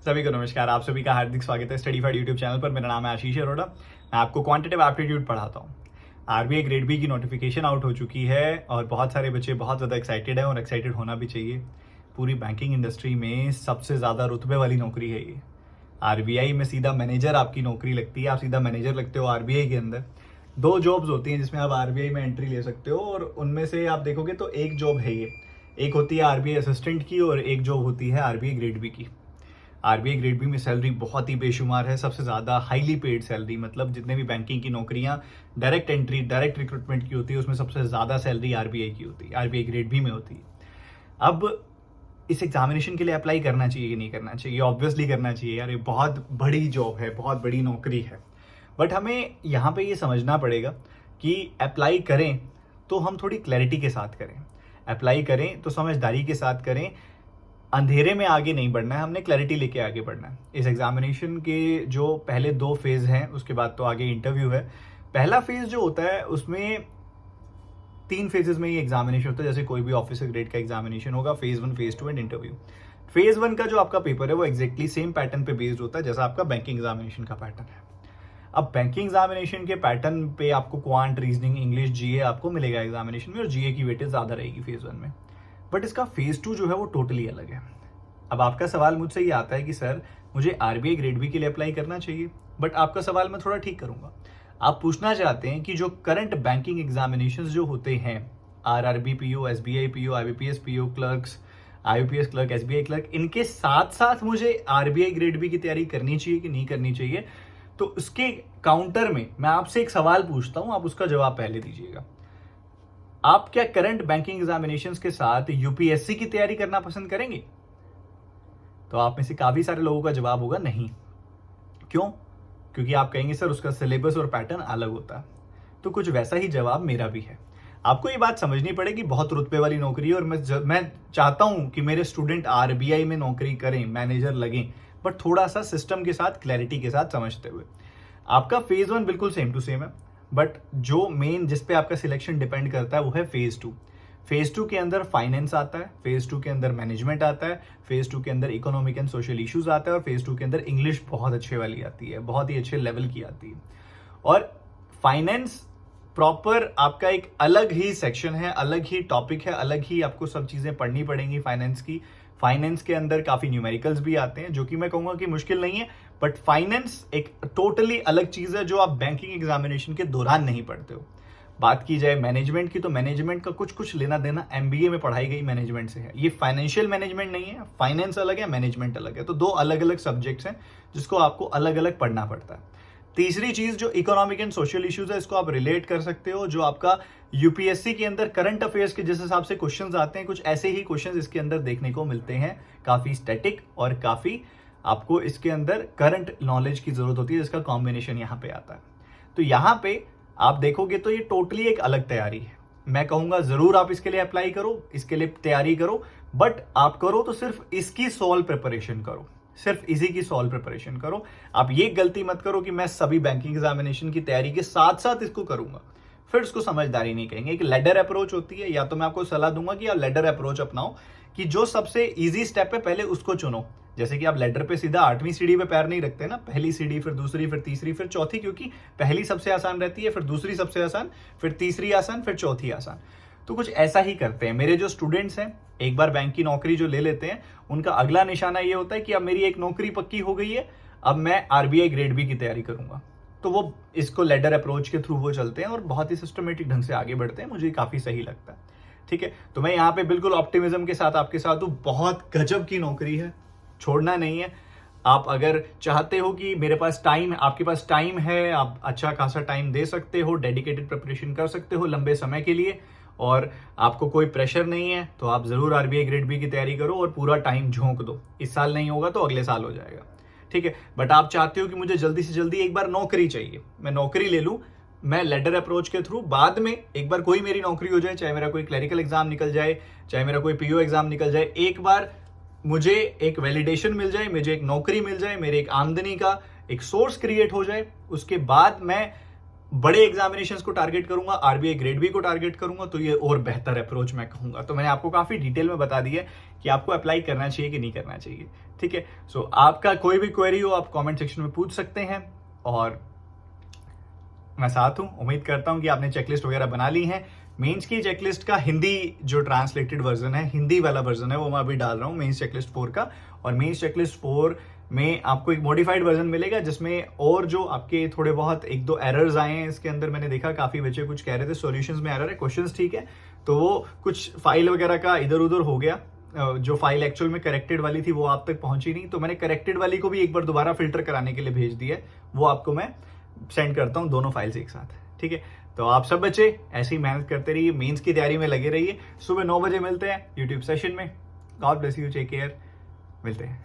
सभी को नमस्कार। आप सभी का हार्दिक स्वागत है स्टडीफाइड यूट्यूब चैनल पर। मेरा नाम है आशीष अरोड़ा। मैं आपको क्वांटिटेटिव एप्टीट्यूड पढ़ाता हूँ। आरबीआई ग्रेड बी की नोटिफिकेशन आउट हो चुकी है और बहुत सारे बच्चे बहुत ज़्यादा एक्साइटेड हैं और एक्साइटेड होना भी चाहिए। पूरी बैंकिंग इंडस्ट्री में सबसे ज़्यादा रुतबे वाली नौकरी है ये। आरबीआई में सीधा मैनेजर आपकी नौकरी लगती है, आप सीधा मैनेजर लगते हो आरबीआई के अंदर। 2 जॉब्स होती हैं जिसमें आप आरबीआई में एंट्री ले सकते हो और उनमें से आप देखोगे तो एक जॉब है ये। एक होती है आरबीआई असिस्टेंट की और एक जॉब होती है आरबीआई ग्रेड बी की। आरबीआई ग्रेड बी में सैलरी बहुत ही बेशुमार है, सबसे ज़्यादा हाईली पेड सैलरी, मतलब जितने भी बैंकिंग की नौकरियां डायरेक्ट एंट्री डायरेक्ट रिक्रूटमेंट की होती है उसमें सबसे ज़्यादा सैलरी आरबीआई की होती है, आरबीआई ग्रेड बी में होती है। अब इस एग्जामिनेशन के लिए अप्लाई करना चाहिए कि नहीं करना चाहिए? ऑब्वियसली करना चाहिए यार, ये बहुत बड़ी जॉब है, बहुत बड़ी नौकरी है। बट हमें यहाँ पे ये समझना पड़ेगा कि अप्लाई करें तो हम थोड़ी क्लैरिटी के साथ करें। अप्लाई करें तो समझदारी के साथ करें। अंधेरे में आगे नहीं बढ़ना है, हमने क्लैरिटी लेके आगे बढ़ना है। इस एग्जामिनेशन के जो पहले 2 फेज हैं, उसके बाद तो आगे इंटरव्यू है। पहला फेज जो होता है उसमें 3 फेजेस में ये एग्जामिनेशन होता है, जैसे कोई भी ऑफिसर ग्रेड का एग्जामिनेशन होगा। Phase 1, phase 2 and interview. Phase 1 का जो आपका पेपर है वो एग्जैक्टली सेम पैटर्न पे बेस्ड होता है जैसा आपका बैंकिंग एग्जामिनेशन का पैटर्न है। अब बैंकिंग एग्जामिनेशन के पैटर्न पे आपको क्वांट, रीजनिंग, इंग्लिश, जीए आपको मिलेगा एग्जामिनेशन में और जीए की वेटेज ज्यादा रहेगी फेज 1 में। बट इसका फेज 2 जो है वो टोटली अलग है। अब आपका सवाल मुझसे ये आता है कि सर मुझे आरबीआई ग्रेड बी के लिए अप्लाई करना चाहिए, बट आपका सवाल मैं थोड़ा ठीक करूंगा। आप पूछना चाहते हैं कि जो करंट बैंकिंग एग्जामिनेशंस जो होते हैं, RRB PO, SBI PO, IBPS PO clerks, IBPS clerk, SBI clerk, इनके साथ साथ मुझे आरबीआई ग्रेड बी की तैयारी करनी चाहिए कि नहीं करनी चाहिए? तो उसके काउंटर में मैं आपसे एक सवाल पूछता हूं, आप उसका जवाब पहले दीजिएगा। आप क्या करंट बैंकिंग एग्जामिनेशंस के साथ यूपीएससी की तैयारी करना पसंद करेंगे? तो आप में से काफी सारे लोगों का जवाब होगा नहीं। क्यों? क्योंकि आप कहेंगे सर उसका सिलेबस और पैटर्न अलग होता है। तो कुछ वैसा ही जवाब मेरा भी है। आपको ये बात समझनी पड़ेगी, बहुत रुतबे वाली नौकरी है और मैं चाहता हूं कि मेरे स्टूडेंट आरबीआई में नौकरी करें, मैनेजर लगें, बट थोड़ा सा सिस्टम के साथ, क्लैरिटी के साथ समझते हुए। आपका फेज 1 बिल्कुल सेम टू सेम है, बट जो मेन जिस पे आपका सिलेक्शन डिपेंड करता है वो है फेज 2। फेज 2 के अंदर फाइनेंस आता है, फेज 2 के अंदर मैनेजमेंट आता है, फेज 2 के अंदर इकोनॉमिक एंड सोशल इश्यूज आता है और फेज 2 के अंदर इंग्लिश बहुत अच्छे वाली आती है, बहुत ही अच्छे लेवल की आती है। और फाइनेंस प्रॉपर आपका एक अलग ही सेक्शन है, अलग ही टॉपिक है, अलग ही आपको सब चीजें पढ़नी पड़ेंगी फाइनेंस की। फाइनेंस के अंदर काफी न्यूमेरिकल्स भी आते हैं जो कि मैं कहूंगा कि मुश्किल नहीं है, बट फाइनेंस एक टोटली अलग चीज है जो आप बैंकिंग एग्जामिनेशन के दौरान नहीं पढ़ते हो। बात की जाए मैनेजमेंट की, तो मैनेजमेंट का कुछ कुछ लेना देना एमबीए में पढ़ाई गई मैनेजमेंट से है। ये फाइनेंशियल मैनेजमेंट नहीं है, फाइनेंस अलग है, मैनेजमेंट अलग है। तो 2 अलग अलग सब्जेक्ट्स हैं जिसको आपको अलग अलग पढ़ना पड़ता है। तीसरी चीज जो इकोनॉमिक एंड सोशल इश्यूज है, इसको आप रिलेट कर सकते हो। जो आपका यूपीएससी के अंदर करंट अफेयर्स के जिस हिसाब से क्वेश्चंस आते हैं, कुछ ऐसे ही क्वेश्चंस इसके अंदर देखने को मिलते हैं। काफी स्टैटिक और काफी आपको इसके अंदर करंट नॉलेज की जरूरत होती है, जिसका कॉम्बिनेशन यहाँ पे आता है। तो यहाँ पे आप देखोगे तो ये टोटली एक अलग तैयारी है। मैं कहूंगा जरूर आप इसके लिए अप्लाई करो, इसके लिए तैयारी करो, बट आप करो तो सिर्फ इसकी सॉल्व प्रिपरेशन करो, सिर्फ इसी की सॉल्व प्रिपरेशन करो। आप ये गलती मत करो कि मैं सभी बैंकिंग एग्जामिनेशन की तैयारी के साथ साथ इसको करूंगा, फिर उसको समझदारी नहीं कहेंगे। एक लेडर अप्रोच होती है, या तो मैं आपको सलाह दूंगा कि आप लेडर अप्रोच अपनाओ, कि जो सबसे इजी स्टेप है पहले उसको चुनो। जैसे कि आप लेडर पे सीधा 8वीं सीढ़ी पे पैर नहीं रखते ना, पहली सीढ़ी, फिर दूसरी, फिर तीसरी, फिर चौथी, क्योंकि पहली सबसे आसान रहती है, फिर दूसरी सबसे आसान, फिर तीसरी आसान, फिर चौथी आसान। तो कुछ ऐसा ही करते हैं मेरे जो स्टूडेंट्स हैं। एक बार बैंक की नौकरी जो ले लेते हैं, उनका अगला निशाना ये होता है कि अब मेरी एक नौकरी पक्की हो गई है, अब मैं आरबीआई ग्रेड बी की तैयारी करूंगा। तो वो इसको लेडर अप्रोच के थ्रू वो चलते हैं और बहुत ही सिस्टमेटिक ढंग से आगे बढ़ते हैं। मुझे काफी सही लगता है। ठीक है, तो मैं यहाँ पे बिल्कुल ऑप्टिमिज्म के साथ आपके साथ हूँ। बहुत गजब की नौकरी है, छोड़ना नहीं है। आप अगर चाहते हो कि मेरे पास टाइम, आपके पास टाइम है, आप अच्छा खासा टाइम दे सकते हो, डेडिकेटेड प्रिपरेशन कर सकते हो लंबे समय के लिए, और आपको कोई प्रेशर नहीं है, तो आप जरूर आरबीआई ग्रेड बी की तैयारी करो और पूरा टाइम झोंक दो। इस साल नहीं होगा तो अगले साल हो जाएगा। ठीक है, बट आप चाहते हो कि मुझे जल्दी से जल्दी एक बार नौकरी चाहिए, मैं नौकरी ले लूं, मैं लेडर अप्रोच के थ्रू बाद में एक बार कोई मेरी नौकरी हो जाए, चाहे मेरा कोई क्लरिकल एग्जाम निकल जाए, चाहे मेरा कोई पीओ एग्जाम निकल जाए, एक बार मुझे एक वैलिडेशन मिल जाए, मुझे एक नौकरी मिल जाए, मेरे एक आमदनी का एक सोर्स क्रिएट हो जाए, उसके बाद मैं बड़े एग्जामिनेशंस को टारगेट करूंगा, आरबीआई ग्रेड बी को टारगेट करूंगा, तो ये और बेहतर अप्रोच मैं कहूंगा। तो मैंने आपको काफी डिटेल में बता दिया कि आपको अप्लाई करना चाहिए कि नहीं करना चाहिए। ठीक है, सो आपका कोई भी क्वेरी हो आप कमेंट सेक्शन में पूछ सकते हैं और मैं साथ हूं। उम्मीद करता हूं कि आपने चेकलिस्ट वगैरह बना ली है। मेंस की चेकलिस्ट का हिंदी जो ट्रांसलेटेड वर्जन है, हिंदी वाला वर्जन है, वो मैं अभी डाल रहा हूँ मेंस चेकलिस्ट 4 का। और मेंस चेकलिस्ट 4 में आपको एक मॉडिफाइड वर्जन मिलेगा जिसमें और जो आपके थोड़े बहुत एक दो एरर्स आए हैं इसके अंदर। मैंने देखा काफी बच्चे कुछ कह रहे थे सॉल्यूशंस में एरर है, क्वेश्चंस ठीक है, तो वो कुछ फाइल वगैरह का इधर उधर हो गया। जो फाइल एक्चुअल में करेक्टेड वाली थी वो आप तक पहुंची नहीं, तो मैंने करेक्टेड वाली को भी एक बार दोबारा फिल्टर कराने के लिए भेज दिया है। वो आपको मैं सेंड करता हूं दोनों फाइल्स एक साथ। ठीक है, तो आप सब बच्चे ऐसे ही मेहनत करते रहिए, मेंस की तैयारी में लगे रहिए। सुबह 9 बजे मिलते हैं यूट्यूब सेशन में। God bless you, take care, मिलते हैं।